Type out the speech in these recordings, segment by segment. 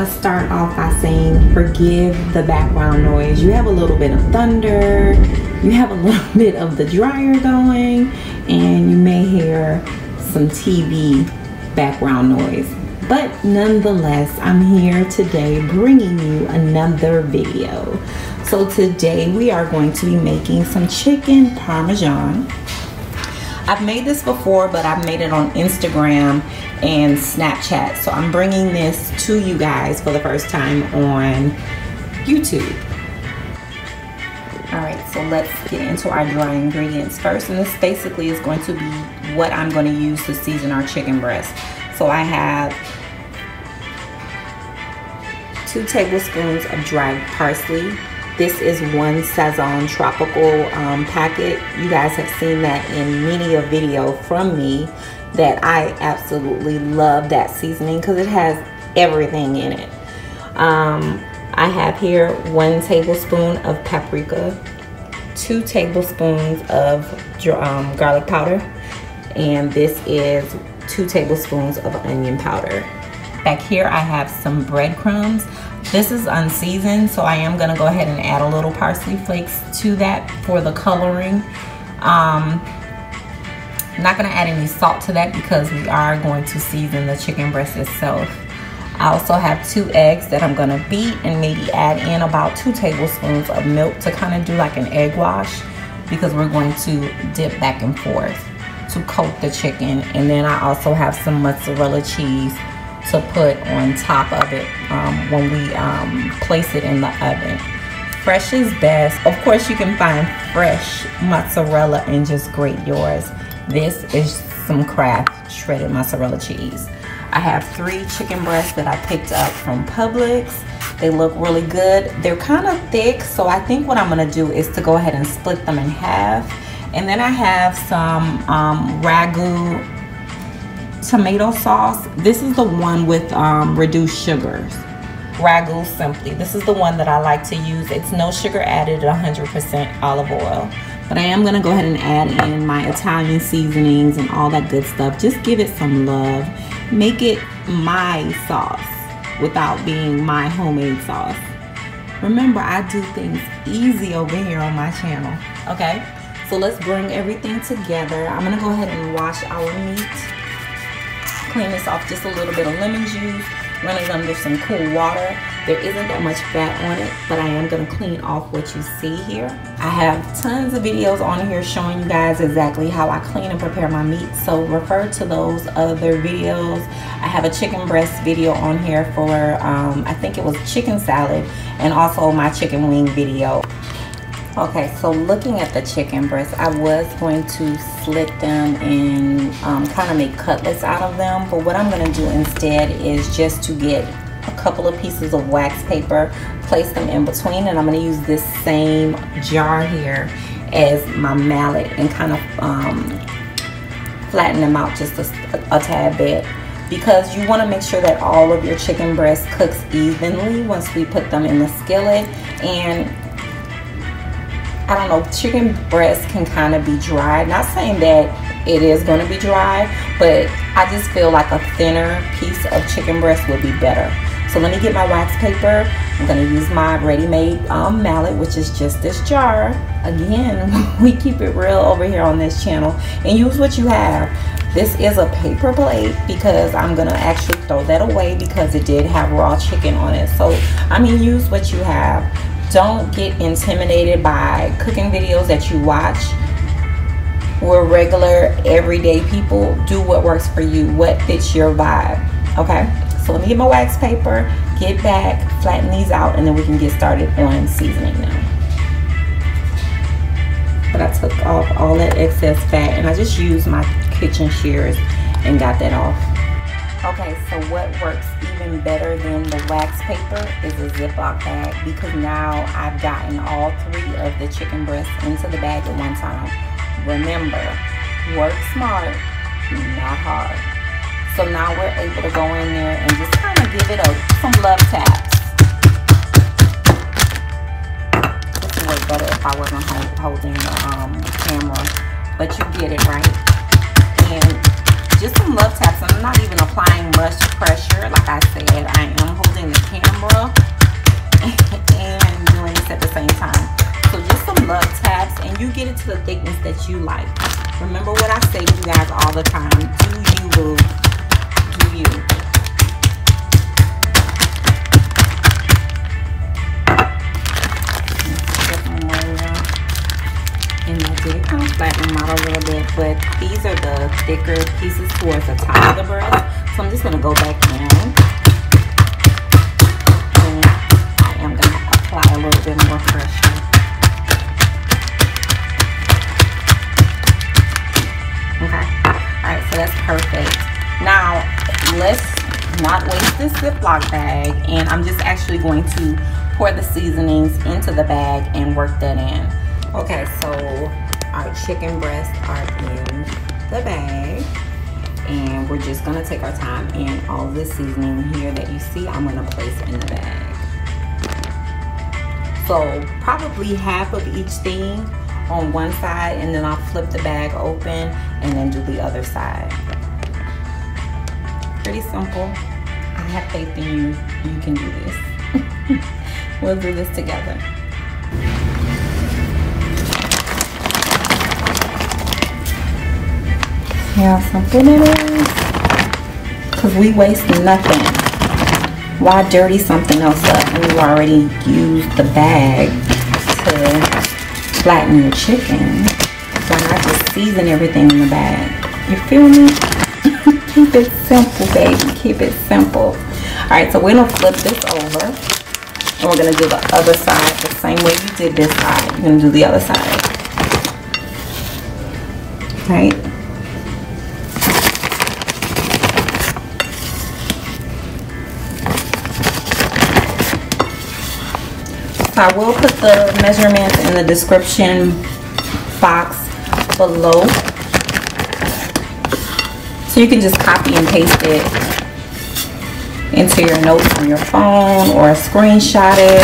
want to start off by saying forgive the background noise. You have a little bit of thunder, you have a little bit of the dryer going, and you may hear some TV background noise. But nonetheless, I'm here today bringing you another video. So today we are going to be making some chicken Parmesan. I've made this before, but I've made it on Instagram and Snapchat. So I'm bringing this to you guys for the first time on YouTube. All right, so let's get into our dry ingredients first. And this basically is going to be what I'm going to use to season our chicken breast. So I have 2 tablespoons of dried parsley. This is 1 Sazon tropical packet. You guys have seen that in many a video from me that I absolutely love that seasoning because it has everything in it. I have here 1 tablespoon of paprika, 2 tablespoons of garlic powder, and this is 2 tablespoons of onion powder. Back here I have some breadcrumbs. This is unseasoned, so I am gonna go ahead and add a little parsley flakes to that for the coloring. I'm not gonna add any salt to that because we are going to season the chicken breast itself. I also have 2 eggs that I'm gonna beat and maybe add in about 2 tablespoons of milk to kind of do like an egg wash, because we're going to dip back and forth to coat the chicken. And then I also have some mozzarella cheese to put on top of it when we place it in the oven. Fresh is best. Of course, you can find fresh mozzarella and just grate yours. This is some Kraft shredded mozzarella cheese. I have 3 chicken breasts that I picked up from Publix. They look really good. They're kind of thick, so I think what I'm gonna do is to go ahead and split them in half. And then I have some ragu tomato sauce. This is the one with reduced sugars. Ragu Simply. This is the one that I like to use. It's no sugar added, 100% olive oil. But I am gonna go ahead and add in my Italian seasonings and all that good stuff. Just give it some love. Make it my sauce without being my homemade sauce. Remember, I do things easy over here on my channel. Okay, so let's bring everything together. I'm gonna go ahead and wash our meat. Clean this off, just a little bit of lemon juice, run it under some cool water. There isn't that much fat on it, but I am gonna clean off what you see here. I have tons of videos on here showing you guys exactly how I clean and prepare my meat, so refer to those other videos. I have a chicken breast video on here for, I think it was chicken salad, and also my chicken wing video. Okay, so looking at the chicken breast, I was going to slit them and kind of make cutlets out of them, but what I'm going to do instead is just to get a couple of pieces of wax paper, place them in between, and I'm going to use this same jar here as my mallet and kind of flatten them out just a tad bit, because you want to make sure that all of your chicken breast cooks evenly once we put them in the skillet. And I don't know, chicken breast can kind of be dry. Not saying that it is going to be dry, but I just feel like a thinner piece of chicken breast would be better. So let me get my wax paper. I'm going to use my ready-made mallet, which is just this jar. Again, we keep it real over here on this channel, and use what you have. This is a paper plate because I'm going to actually throw that away because it did have raw chicken on it. So, I mean, use what you have. Don't get intimidated by cooking videos that you watch. We're regular, everyday people. Do what works for you, what fits your vibe. Okay, so let me get my wax paper, get back, flatten these out, and then we can get started on seasoning now. But I took off all that excess fat, and I just used my kitchen shears and got that off. Okay, so what works even better than the wax paper is a Ziploc bag, because now I've gotten all 3 of the chicken breasts into the bag at one time. Remember, work smart, not hard. So now we're able to go in there and just kind of give it some love taps. This would work better if I wasn't holding the camera, but you get it, right? And just some love taps. I'm not even applying much pressure. Like I said, I am holding the camera to the thickness that you like. Remember what I say to you guys all the time. Do you, boo. Do you. And I did kind of flatten them out a little bit, but these are the thicker pieces towards the top of the breast. So I'm just going to go back in. And I am going to apply a little bit more pressure. Okay. Alright, so that's perfect. Now, let's not waste this Ziploc bag. And I'm just actually going to pour the seasonings into the bag and work that in. Okay, so our chicken breasts are in the bag, and we're just gonna take our time, and all of this seasoning here that you see, I'm gonna place in the bag. So probably half of each thing on one side, and then I'll flip the bag open and then do the other side. Pretty simple. I have faith in you. You can do this. We'll do this together. See how simple it is? Because we waste nothing. Why dirty something else up when you already used the bag to flatten your chicken? Why not just season everything in the bag? You feel me? Keep it simple, baby. Keep it simple. Alright, so we're going to flip this over. And we're going to do the other side the same way you did this side. You're going to do the other side. Right? So I will put the measurements in the description box below. So you can just copy and paste it into your notes on your phone, or screenshot it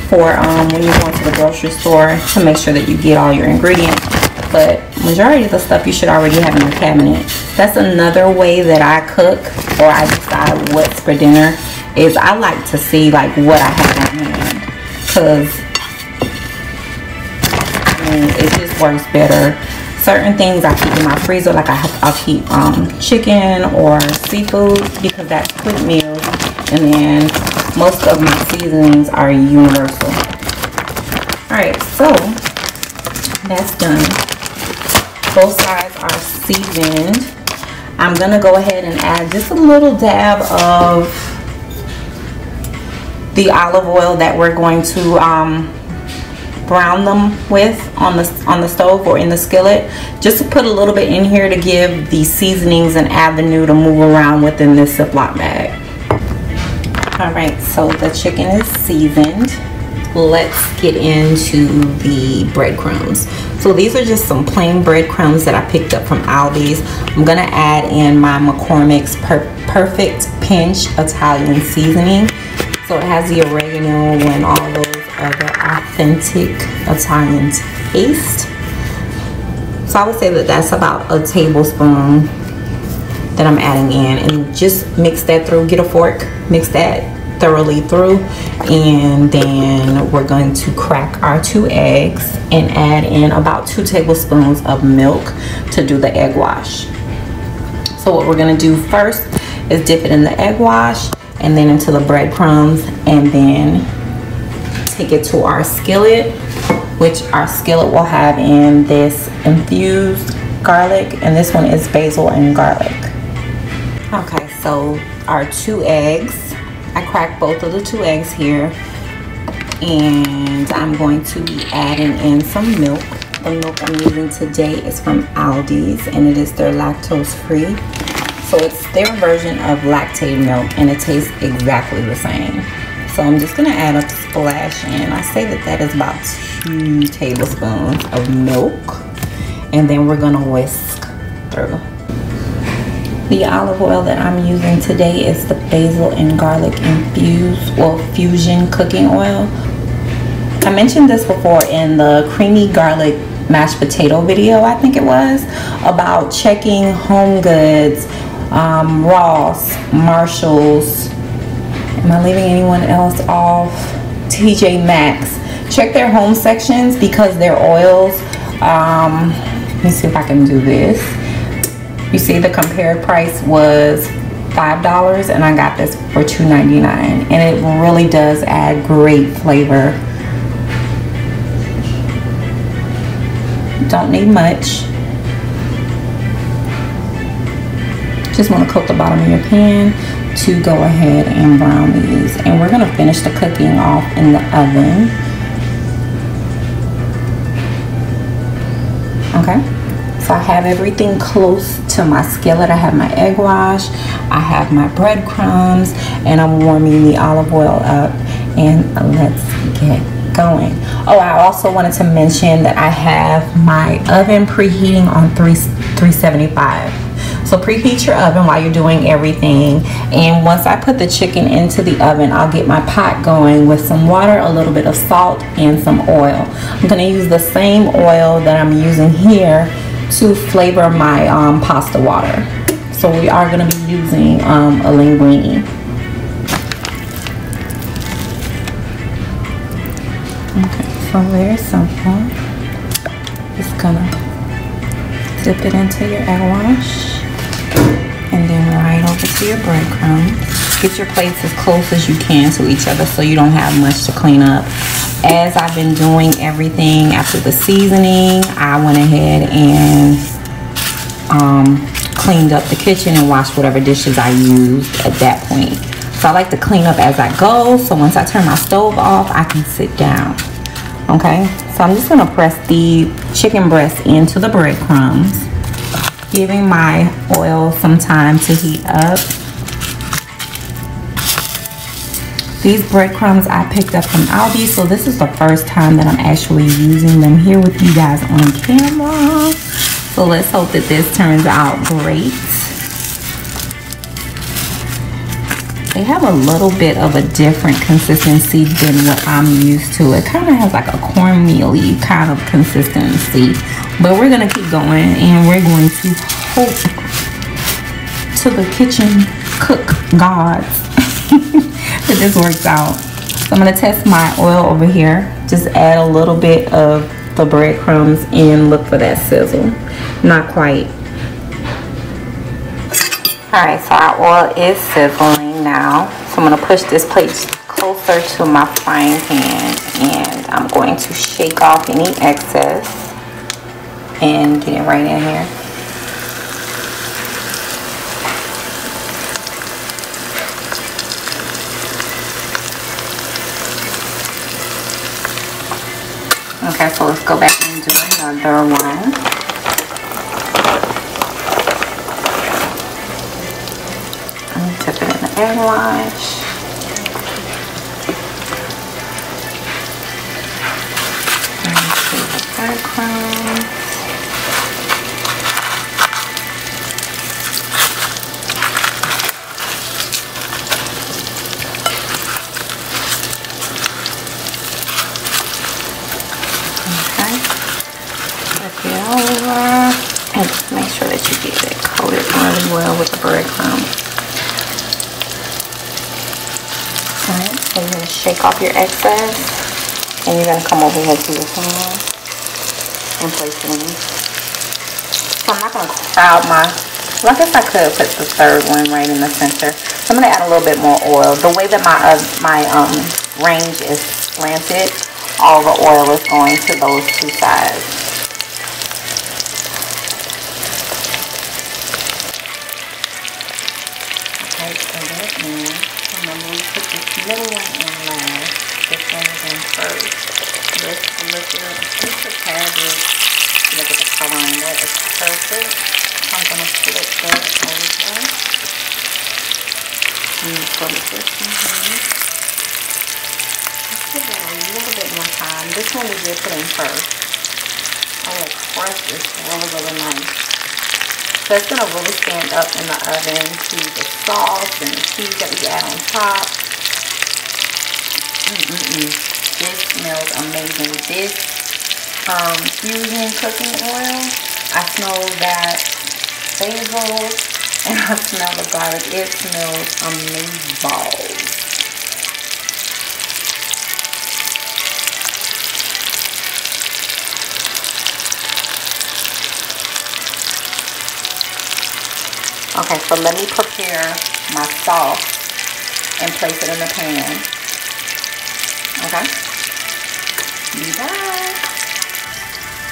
for when you go into the grocery store to make sure that you get all your ingredients. But majority of the stuff you should already have in your cabinet. That's another way that I cook, or I decide what's for dinner, is I like to see like what I have on hand, because I mean, it just works better. Certain things I keep in my freezer, like I'll keep chicken or seafood, because that's quick meals, and then most of my seasonings are universal. Alright, so that's done. Both sides are seasoned. I'm gonna go ahead and add just a little dab of the olive oil that we're going to brown them with on the stove or in the skillet. Just to put a little bit in here to give the seasonings an avenue to move around within this Ziploc bag. Alright, so the chicken is seasoned. Let's get into the breadcrumbs. So these are just some plain breadcrumbs that I picked up from Aldi's. I'm gonna add in my McCormick's Perfect Pinch Italian seasoning. So it has the oregano and all those other authentic Italian taste. So I would say that that's about a tablespoon that I'm adding in, and just mix that through. Get a fork, mix that thoroughly through, and then we're going to crack our 2 eggs and add in about 2 tablespoons of milk to do the egg wash. So what we're going to do first is dip it in the egg wash, and then into the breadcrumbs, and then take it to our skillet, which our skillet will have in this infused garlic, and this one is basil and garlic. Okay, so our 2 eggs, I cracked both of the 2 eggs here, and I'm going to be adding in some milk. The milk I'm using today is from Aldi's, and it is their lactose free. So it's their version of lactate milk, and it tastes exactly the same. So I'm just gonna add a splash in. I say that that is about 2 tablespoons of milk, and then we're gonna whisk through. The olive oil that I'm using today is the basil and garlic infused, well, fusion cooking oil. I mentioned this before in the creamy garlic mashed potato video, I think it was, about checking Home Goods, Ross, Marshalls, am I leaving anyone else off? TJ Maxx, check their home sections because their oils, let me see if I can do this. You see the compared price was $5 and I got this for $2.99, and it really does add great flavor. Don't need much. Just want to coat the bottom of your pan to go ahead and brown these, and we're going to finish the cooking off in the oven. Okay, so I have everything close to my skillet. I have my egg wash, I have my breadcrumbs, and I'm warming the olive oil up, and let's get going. Oh, I also wanted to mention that I have my oven preheating on 375. So preheat your oven while you're doing everything, and once I put the chicken into the oven, I'll get my pot going with some water, a little bit of salt, and some oil. I'm going to use the same oil that I'm using here to flavor my pasta water. So we are going to be using a linguine. Okay, so very simple. Just gonna dip it into your egg wash, and then right over to your breadcrumbs. Get your plates as close as you can to each other so you don't have much to clean up. As I've been doing everything after the seasoning, I went ahead and cleaned up the kitchen and washed whatever dishes I used at that point. So I like to clean up as I go, so once I turn my stove off, I can sit down. Okay, so I'm just gonna press the chicken breast into the breadcrumbs, giving my oil some time to heat up. These breadcrumbs I picked up from Aldi, so this is the first time that I'm actually using them here with you guys on camera. So let's hope that this turns out great. They have a little bit of a different consistency than what I'm used to. It kind of has like a cornmeal-y kind of consistency. But we're going to keep going, and we're going to hope to the kitchen cook gods that this works out. So I'm going to test my oil over here. Just add a little bit of the breadcrumbs and look for that sizzle. Not quite. Alright, so our oil is sizzling now. So I'm going to push this plate closer to my frying pan, and I'm going to shake off any excess and get it right in here. Okay, so let's go back and do another one. Dip it in the egg wash. And see the breadcrumbs. Okay. Flip it over. And just make sure that you get it coated really well with the breadcrumbs. So you're going to shake off your excess, and you're going to come over here to your pan and place it in. So I'm not going to crowd my, well, I guess I could put the third one right in the center. So I'm going to add a little bit more oil. The way that my range is slanted, all the oil is going to those two sides. Okay, so that's in. Remember, we put this middle one in last. This one is in first. Let's look at just a tad bit. Look at the coloring. That is perfect. I'm going to flip that over. And flip this one here. Let's give it a little bit more time. This one we did put in first. Oh, that crust is really, really nice. So it's going to really stand up in the oven to the sauce and the cheese that we add on top. This smells amazing. This fusion cooking oil, I smell that basil and I smell the garlic. It smells amazing. Okay, so let me prepare my sauce and place it in the pan. Okay. Be back.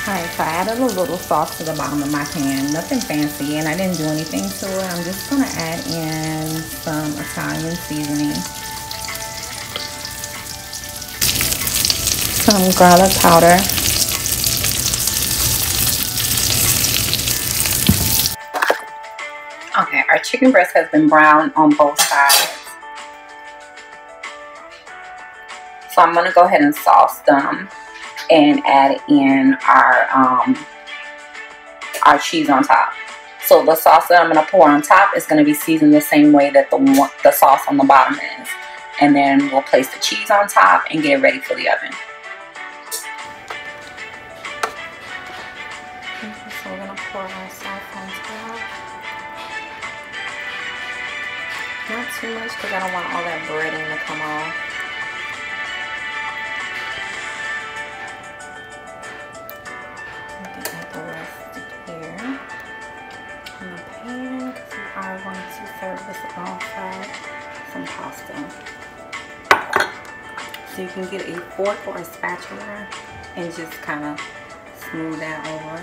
Alright, so I added a little sauce to the bottom of my pan. Nothing fancy, and I didn't do anything to it. I'm just going to add in some Italian seasoning. Some garlic powder. Okay, our chicken breast has been browned on both sides. So I'm going to go ahead and sauce them and add in our cheese on top. So the sauce that I'm going to pour on top is going to be seasoned the same way that the sauce on the bottom is. And then we'll place the cheese on top and get it ready for the oven. So we're going to pour our sauce on top. Not too much because I don't want all that breading to come off. Add the rest here in the pan because we are going to serve this alongside some pasta. So you can get a fork or a spatula and just kind of smooth that over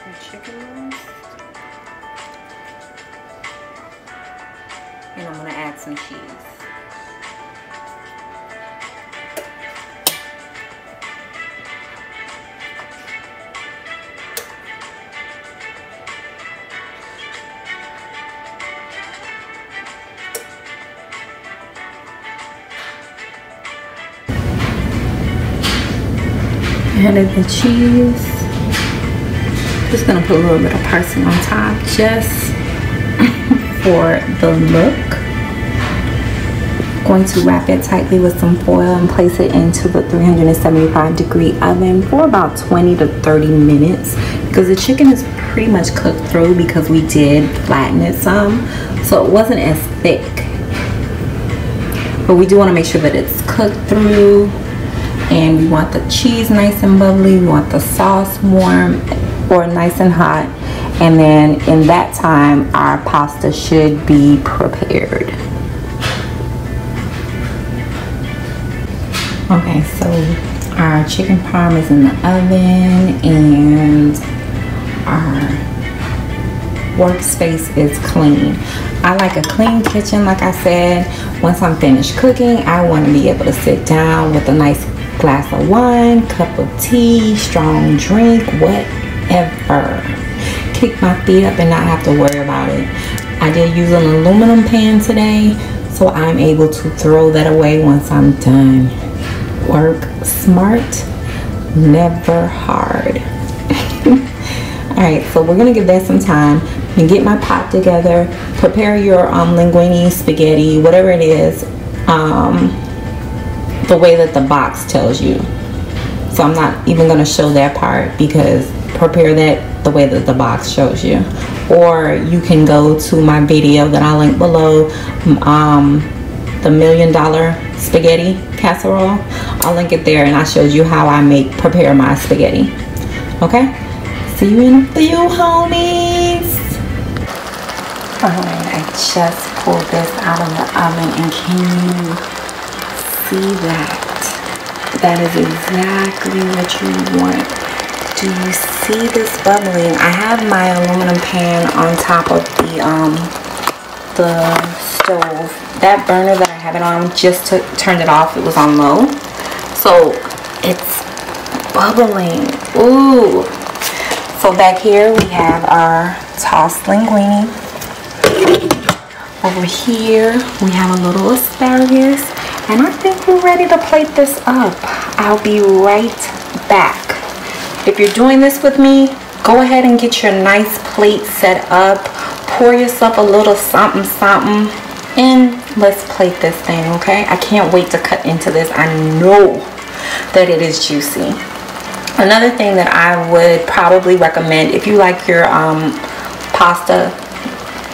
the chicken breast. And I'm going to add some cheese. Added the cheese. Just gonna put a little bit of parsley on top just for the look. Going to wrap it tightly with some foil and place it into the 375-degree oven for about 20 to 30 minutes because the chicken is pretty much cooked through because we did flatten it some, so it wasn't as thick. But we do want to make sure that it's cooked through. And we want the cheese nice and bubbly. We want the sauce warm or nice and hot. And then in that time, our pasta should be prepared. Okay, so our chicken parm is in the oven and our workspace is clean. I like a clean kitchen, like I said. Once I'm finished cooking, I want to be able to sit down with a nice glass of wine, cup of tea, strong drink, whatever. Kick my feet up and not have to worry about it. I did use an aluminum pan today, so I'm able to throw that away once I'm done. Work smart, never hard. Alright, so we're gonna give that some time and get my pot together. Prepare your linguine, spaghetti, whatever it is, the way that the box tells you. So I'm not even going to show that part because prepare that the way that the box shows you. Or you can go to my video that I'll link below, the $1 million spaghetti casserole. I'll link it there and I showed you how I prepare my spaghetti. Okay, see you in a few, homies. Alright, I just pulled this out of the oven and can you see that? That is exactly what you want. Do you see this bubbling? I have my aluminum pan on top of the stove. That burner that I have it on just turned it off. It was on low. So it's bubbling. Ooh. So back here we have our tossed linguine. Over here we have a little asparagus. And I think we're ready to plate this up. I'll be right back. If you're doing this with me, go ahead and get your nice plate set up. Pour yourself a little something, something. And let's plate this thing, okay? I can't wait to cut into this. I know that it is juicy. Another thing that I would probably recommend, if you like your pasta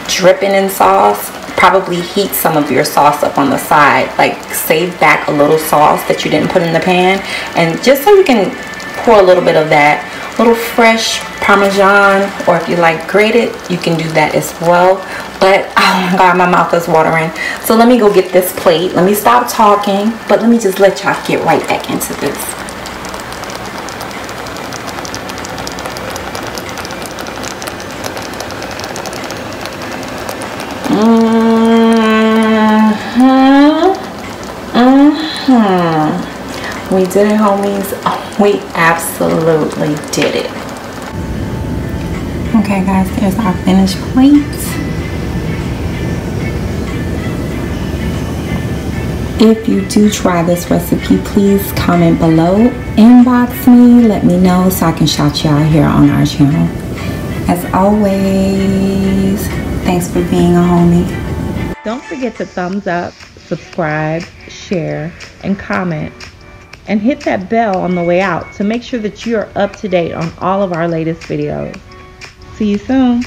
dripping in sauce, probably heat some of your sauce up on the side. Like save back a little sauce that you didn't put in the pan, and just so you can pour a little bit of that little fresh Parmesan, or if you like grated, you can do that as well. But oh my god, my mouth is watering. So let me go get this plate. Let me stop talking, but let me just let y'all get right back into this. We did it, homies. Oh, we absolutely did it. Okay guys, there's our finished plate. If you do try this recipe, please comment below, inbox me, let me know so I can shout you out here on our channel. As always, thanks for being a homie. Don't forget to thumbs up, subscribe, share, and comment. And hit that bell on the way out to make sure that you are up to date on all of our latest videos. See you soon.